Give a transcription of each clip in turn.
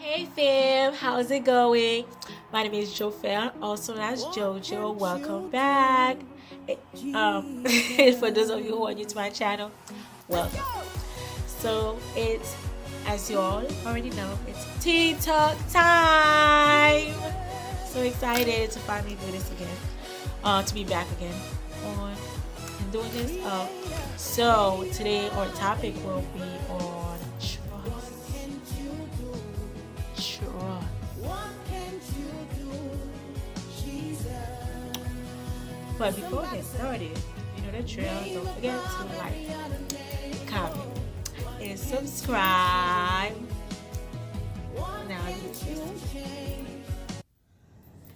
Hey fam, how's it going? My name is Jojo, also known as Jojo. Welcome back. Um, for those of you who are new to my channel, welcome. So it's, as you all already know, it's tea talk time. So excited to finally do this again, to be back again on and doing this. So today our topic will be on trust. Trust. But before we get started, you know the drill. Don't forget to like, comment, and subscribe. Now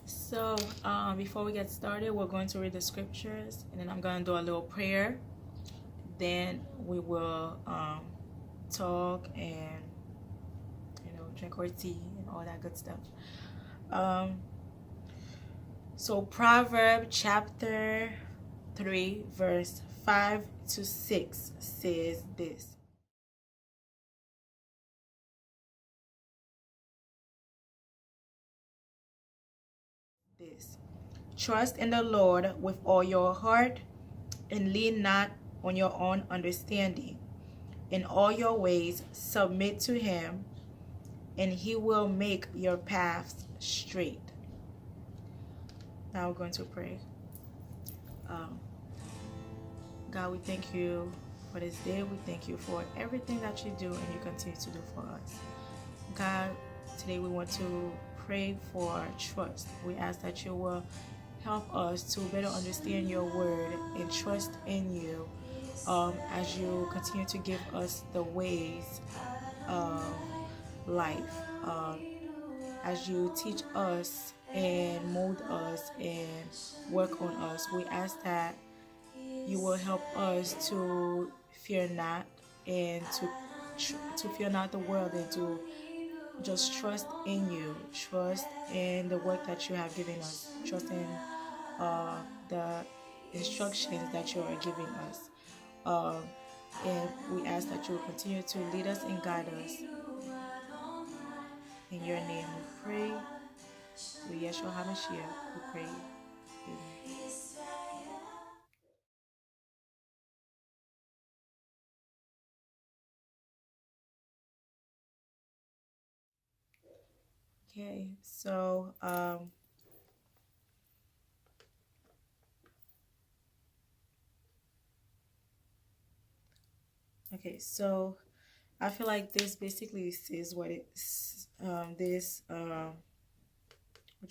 so before we get started, we're going to read the scriptures, and then I'm going to do a little prayer. Then we will talk and drink our tea and all that good stuff. So Proverbs chapter 3 verse 5 to 6 says this. Trust in the Lord with all your heart and lean not on your own understanding. In all your ways submit to him, and he will make your paths straight. Now we're going to pray. God, we thank you for this day. We thank you for everything that you do and you continue to do for us. God, today we want to pray for trust. We ask that you will help us to better understand your word and trust in you as you continue to give us the ways of life. As you teach us and mold us and work on us, we ask that you will help us to fear not and to fear not the world, and to just trust in you, trust in the work that you have given us, trust in the instructions that you are giving us. And we ask that you will continue to lead us and guide us. In your name we pray. With Yeshua HaMashiach we pray. Amen. Okay, so I feel like this basically says what it's what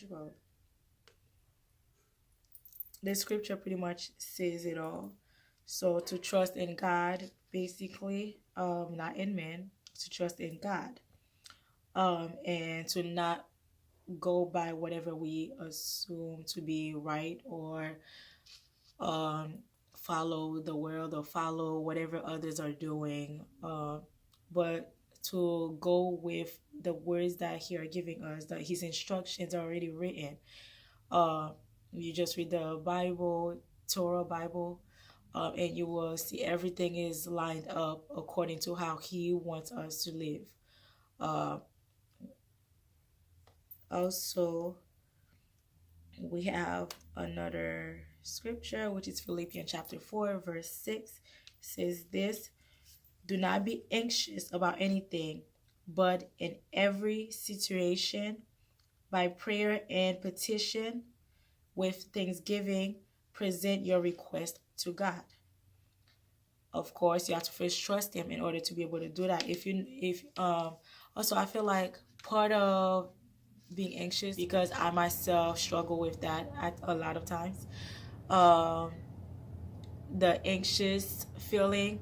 you call it? This scripture pretty much says it all. So to trust in God, basically, not in men, to trust in God, and to not go by whatever we assume to be right, or follow the world or follow whatever others are doing, but to go with the words that he are giving us, that his instructions are already written. You just read the Bible, Torah Bible, and you will see everything is lined up according to how he wants us to live. Also, we have another scripture, which is Philippians chapter 4 verse 6. Says this: do not be anxious about anything, but in every situation, by prayer and petition, with thanksgiving, present your request to God. Of course, you have to first trust him in order to be able to do that. Also, I feel like part of being anxious, because I myself struggle with that at a lot of times, the anxious feeling,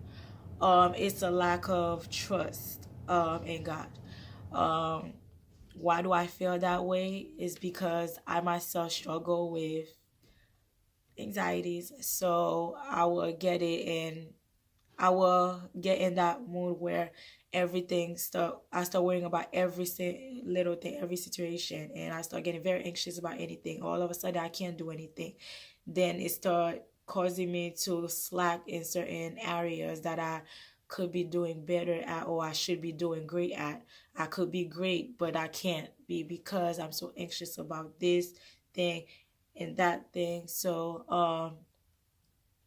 it's a lack of trust in God. Why do I feel that way? Is because I myself struggle with anxieties, so I will get it, and I will get in that mood where I start worrying about every little thing, every situation, and I start getting very anxious about anything. All of a sudden I can't do anything. Then it start causing me to slack in certain areas that I could be doing better at, or I should be doing great at. I could be great, but I can't be because I'm so anxious about this thing and that thing. So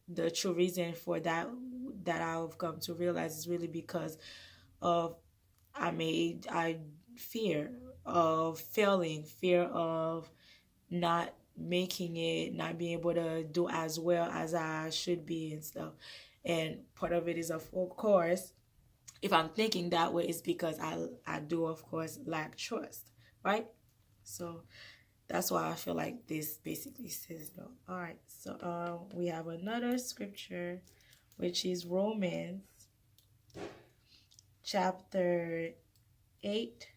the true reason for that I've come to realize is really because of I fear of failing, fear of not making it, not being able to do as well as I should be and stuff. And part of it is of course, if I'm thinking that way, it's because I do of course lack trust, right? So that's why I feel like this basically says no. All right, so we have another scripture, which is Romans chapter 8,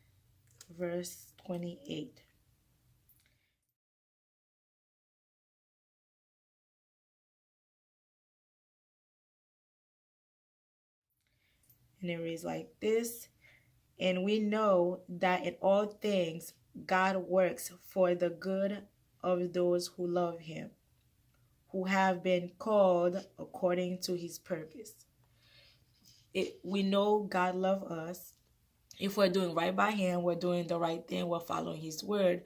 verse 28. And it reads like this: and we know that in all things God works for the good of those who love him, who have been called according to his purpose. We know God loves us. If we're doing right by him, we're doing the right thing, we're following his word,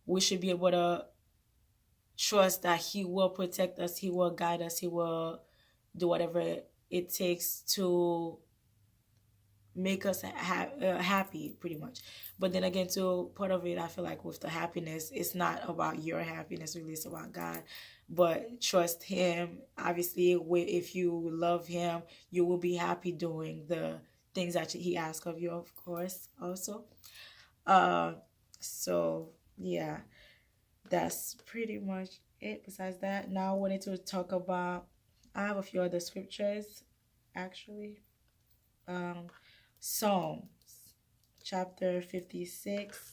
we should be able to trust that he will protect us, he will guide us, he will do whatever it takes to make us happy, pretty much. But then again, too, part of it, I feel like with the happiness, it's not about your happiness, really, it's about God. But trust him. Obviously, if you love him, you will be happy doing the things that he asks of you, of course, also. uh so yeah, that's pretty much it. Besides that, now I wanted to talk about, I have a few other scriptures actually. um Psalms chapter 56,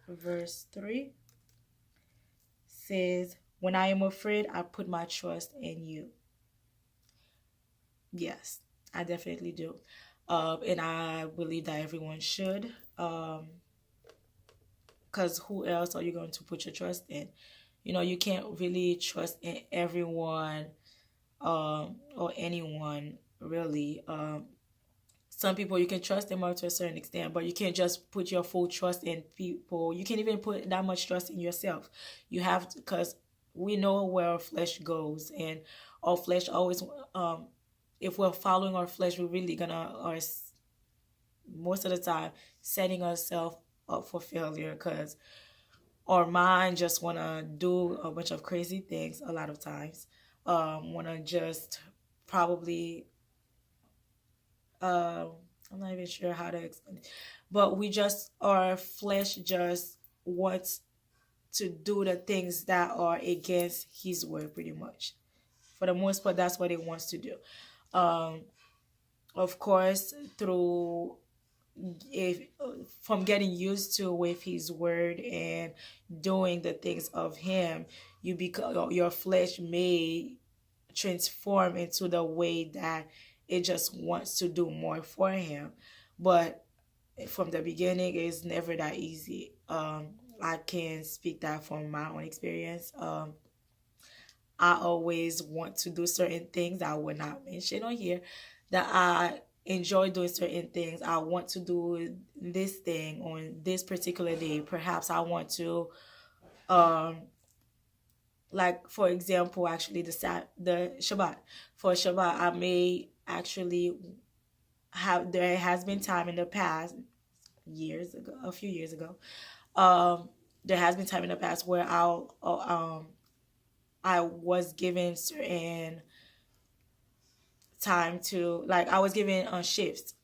verse 3 says, when I am afraid, I put my trust in you. Yes, I definitely do. And I believe that everyone should. Because who else are you going to put your trust in? You know, you can't really trust in everyone, or anyone, really. Some people you can trust them up to a certain extent, but you can't just put your full trust in people. You can't even put that much trust in yourself. You have to, because we know where our flesh goes, and our flesh always, if we're following our flesh, we're really gonna, or most of the time, setting ourselves up for failure, because our mind just want to do a bunch of crazy things a lot of times. Want to just probably, I'm not even sure how to explain it, but our flesh just wants to do the things that are against his word, pretty much. For the most part, that's what it wants to do. Um, of course, through, if from getting used to with his word and doing the things of him, you become, your flesh may transform into the way that it just wants to do more for him. But from the beginning, it's never that easy. I can speak that from my own experience. I always want to do certain things I will not mention on here, that I enjoy doing certain things. I want to do this thing on this particular day. Perhaps I want to, um, like for example, actually the Shabbat. For Shabbat, I may actually have, there has been time in the past, years ago, a few years ago, there has been time in the past where I was given certain time to, like, I was given shifts,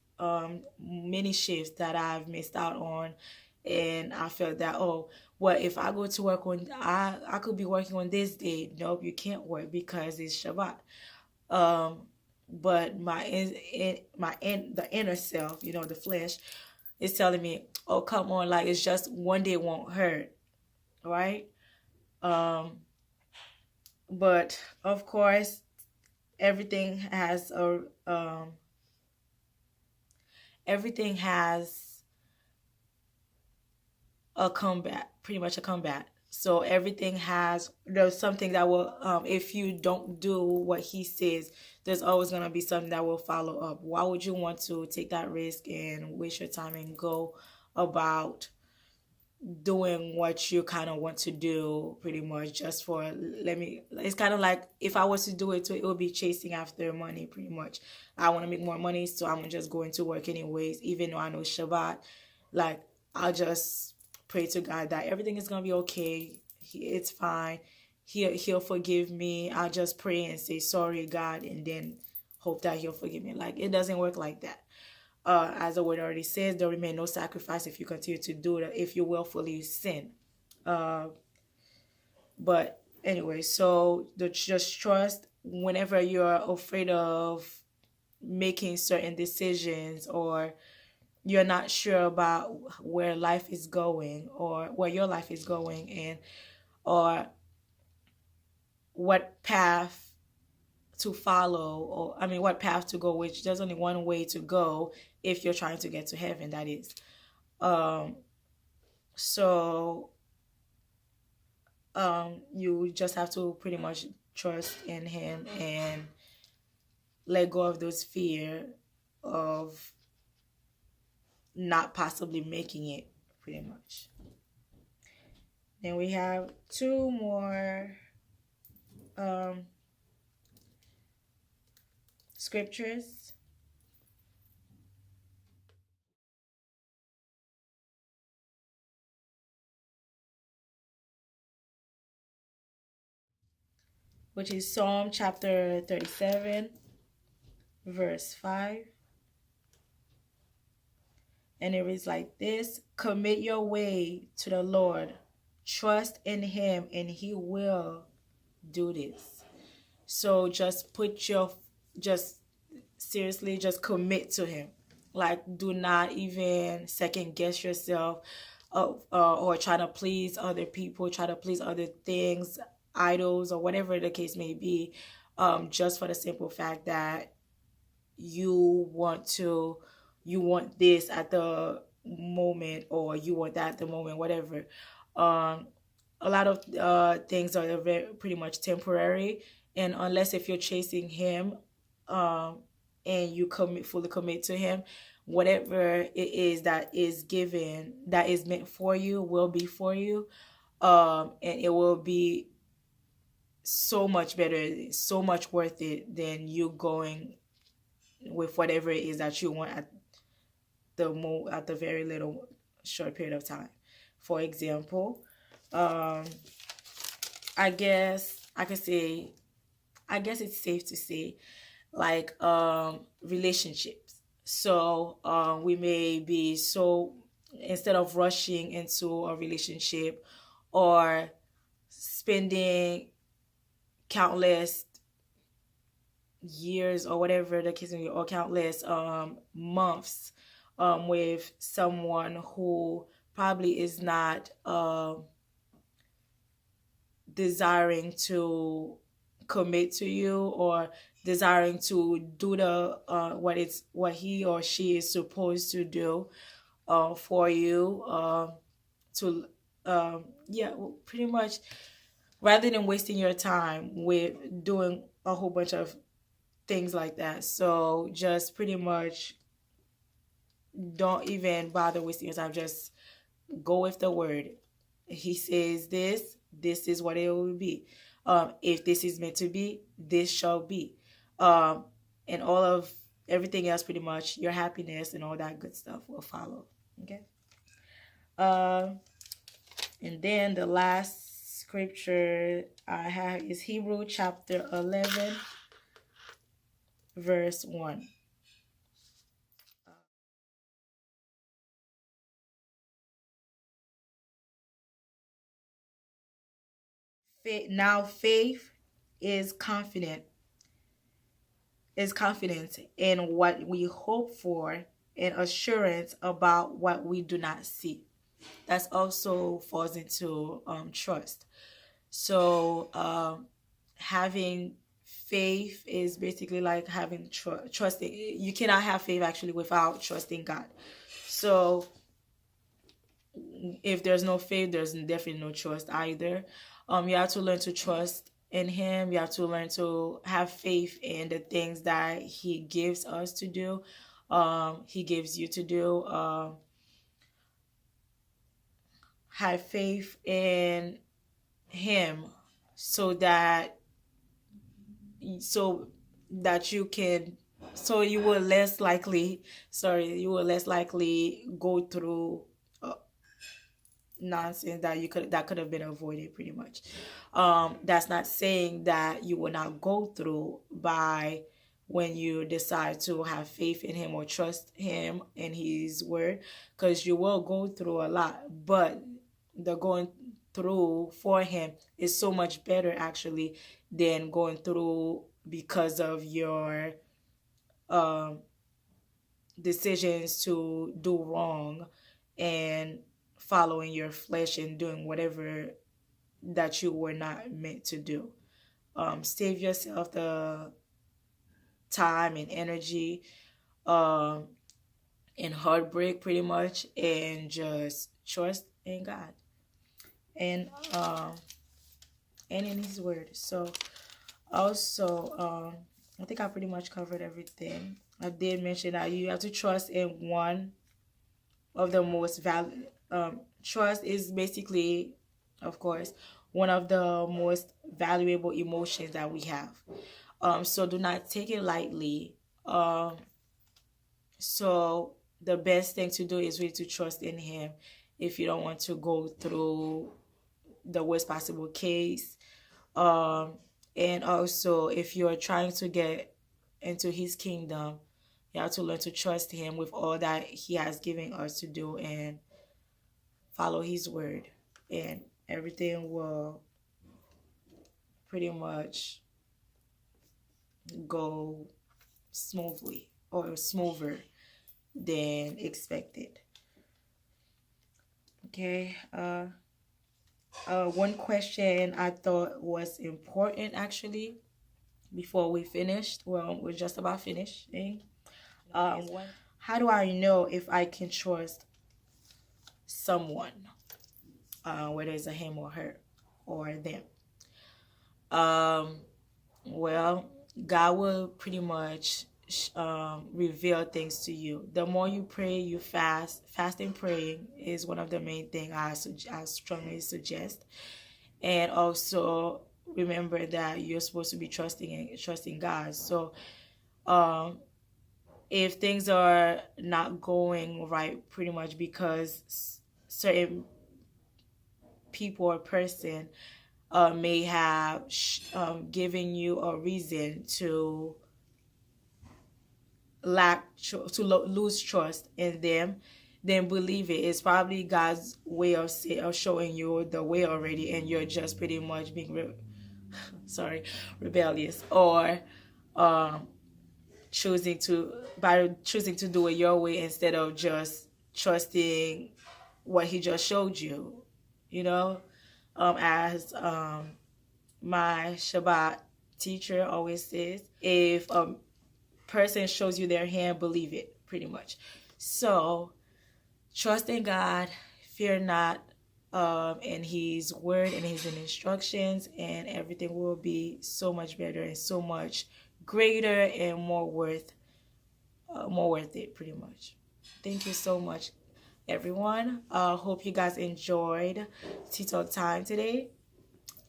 many shifts that I've missed out on, and I felt that, oh, well, if I go to work on, I could be working on this day. Nope, you can't work because it's Shabbat. Um, but the inner self, the flesh, is telling me, oh, come on, like, it's just one day won't hurt, right? Um, but of course, everything has a everything has a combat, pretty much a combat. So everything there's something that will, if you don't do what he says, there's always going to be something that will follow up. Why would you want to take that risk and waste your time and go about doing what you kind of want to do pretty much just for, it's kind of like, if I was to do it, so it would be chasing after money pretty much. I want to make more money, so I'm just going to work anyways, even though I know Shabbat. Like, I'll just pray to God that everything is going to be okay. It's fine. He'll forgive me. I'll just pray and say sorry, God, and then hope that he'll forgive me. Like, it doesn't work like that. As the word already says, there remain no sacrifice if you continue to do it, if you willfully sin. But anyway, so just trust whenever you're afraid of making certain decisions, or you're not sure about where life is going, or where your life is going, and or what path to follow, or I mean what path to go, which there's only one way to go if you're trying to get to heaven, that is. So you just have to pretty much trust in him and let go of those fear of not possibly making it, pretty much. Then we have two more scriptures. Which is Psalm chapter 37, verse 5. And it reads like this: commit your way to the Lord, trust in him, and he will do this. So just seriously, just commit to him. Like, do not even second guess yourself, or try to please other people, try to please other things, idols, or whatever the case may be, just for the simple fact that you want this at the moment, or you want that at the moment, whatever. A lot of things are pretty much temporary, and unless if you're chasing him, and you fully commit to him, whatever it is that is given, that is meant for you, will be for you, and it will be so much better, so much worth it than you going with whatever it is that you want at the very little short period of time. For example, I guess it's safe to say, like, relationships. So we may be, so instead of rushing into a relationship, or spending countless years, or whatever the case may be, or countless months with someone who probably is not desiring to commit to you, or desiring to do the what he or she is supposed to do for you, to yeah, pretty much, rather than wasting your time with doing a whole bunch of things like that. So just pretty much don't even bother wasting your time. Just go with the word. He says this is what it will be. If this is meant to be, this shall be. And all of everything else, pretty much, your happiness and all that good stuff will follow. Okay. And then the last scripture I have is Hebrew chapter 11, verse 1. Now faith is confidence in what we hope for, and assurance about what we do not see. That's also falls into trust. So having faith is basically like having trusting. You cannot have faith actually without trusting God. So if there's no faith, there's definitely no trust either. You have to learn to trust in him. You have to learn to have faith in the things that he gives us to do. He gives you to do. Have faith in him so that so that you can so you will less likely you will less likely go through nonsense that could have been avoided pretty much. That's not saying that you will not go through by when you decide to have faith in him or trust him in his word, because you will go through a lot, but the going through for him is so much better actually than going through because of your um, decisions to do wrong and following your flesh and doing whatever that you were not meant to do. Save yourself the time and energy um, and heartbreak pretty much, and just trust in God and and in his word. So also I think I pretty much covered everything. I did mention that you have to trust in one of the most trust is basically, of course, one of the most valuable emotions that we have. So do not take it lightly. So the best thing to do is really to trust in him if you don't want to go through the worst possible case. And also, if you're trying to get into his kingdom, you have to learn to trust him with all that he has given us to do and follow his word. And everything will pretty much go smoothly or smoother than expected. Okay. One question I thought was important actually before we finished. Well, we're just about finishing. How do I know if I can trust someone, whether it's a him or her or them? Well, God will pretty much reveal things to you. The more you pray, you fast. Fasting, praying is one of the main things I strongly suggest. And also remember that you're supposed to be trusting God. So, if things are not going right, pretty much because certain people or person may have given you a reason to lose trust in them, then believe it. It's probably God's way of showing you the way already, and you're just pretty much being rebellious, or choosing to do it your way instead of just trusting what he just showed you. You know, as my Shabbat teacher always says, if a person shows you their hand, believe it, pretty much. So trust in God, fear not, in his word and his instructions, and everything will be so much better and so much greater and more worth it, pretty much. Thank you so much, everyone. Hope you guys enjoyed Tea Talk Time today.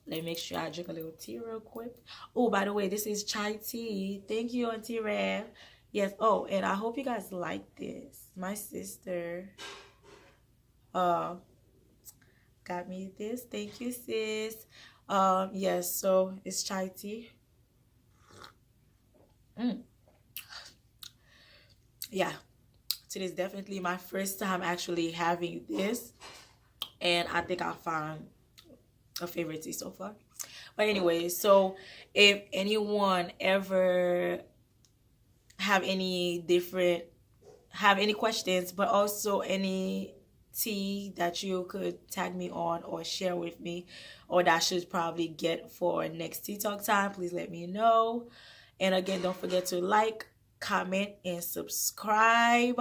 Let me make sure I drink a little tea real quick. Oh, by the way, this is chai tea. Thank you, Auntie Ram. Yes. Oh, and I hope you guys like this. My sister got me this. Thank you, sis. Yes, so it's chai tea. Yeah, today's definitely my first time actually having this, and I think I found a favorite tea so far. But anyway, so if anyone ever have any questions, but also any tea that you could tag me on or share with me, or that I should probably get for next Tea Talk Time, please let me know. And again, don't forget to like, comment, and subscribe.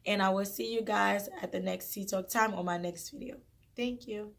And I will see you guys at the next Tea Talk time on my next video. Thank you.